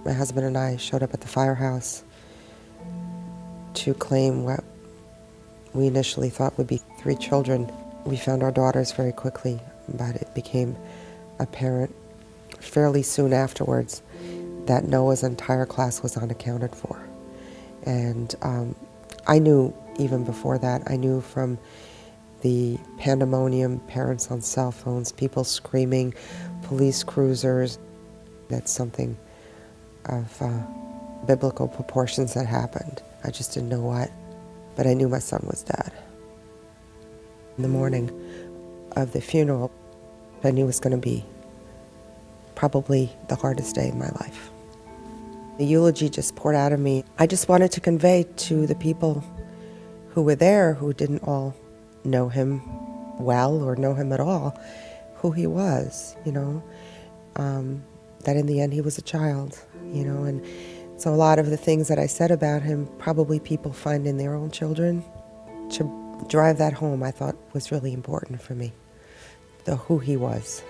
my husband and I showed up at the firehouse to claim what we initially thought would be 3 children. We found our daughters very quickly, but it became apparent fairly soon afterwards that Noah's entire class was unaccounted for. And I knew even before that, I knew from the pandemonium, parents on cell phones, people screaming, police cruisers, that something of biblical proportions had happened. I just didn't know what, but I knew my son was dead. In the morning of the funeral, I knew it was going to be probably the hardest day of my life. The eulogy just poured out of me. I just wanted to convey to the people who were there, who didn't all know him well or know him at all, who he was, that in the end he was a child, and so a lot of the things that I said about him, probably people find in their own children. To drive that home, I thought was really important for me, who he was.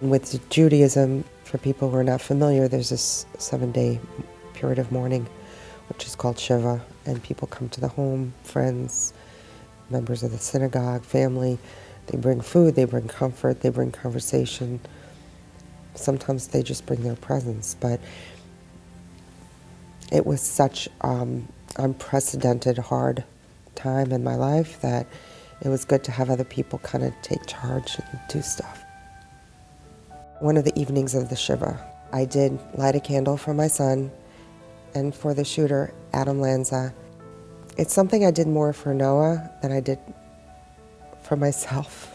With Judaism, for people who are not familiar, there's this 7-day period of mourning, which is called Shiva, and people come to the home, friends, members of the synagogue, family. They bring food, they bring comfort, they bring conversation. Sometimes they just bring their presence, but it was such unprecedented hard time in my life that it was good to have other people kind of take charge and do stuff. One of the evenings of the Shiva, I did light a candle for my son and for the shooter, Adam Lanza. It's something I did more for Noah than I did for myself.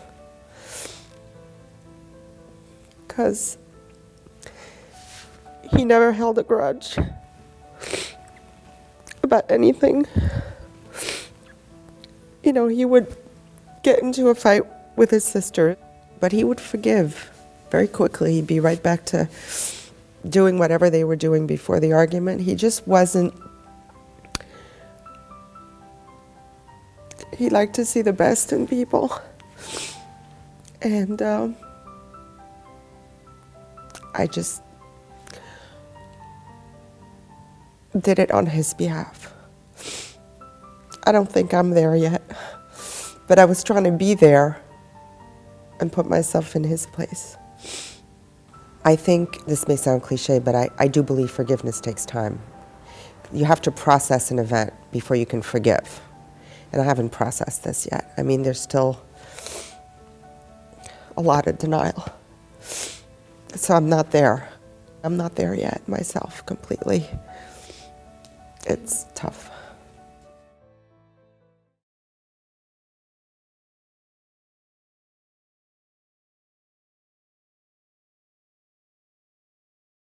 Because he never held a grudge about anything. He would get into a fight with his sister, but he would forgive very quickly. He'd be right back to doing whatever they were doing before the argument. He just wasn't. He liked to see the best in people. And I just did it on his behalf. I don't think I'm there yet, but I was trying to be there and put myself in his place. I think this may sound cliche, but I do believe forgiveness takes time. You have to process an event before you can forgive. And I haven't processed this yet. I mean, there's still a lot of denial. So I'm not there. I'm not there yet myself completely. It's tough.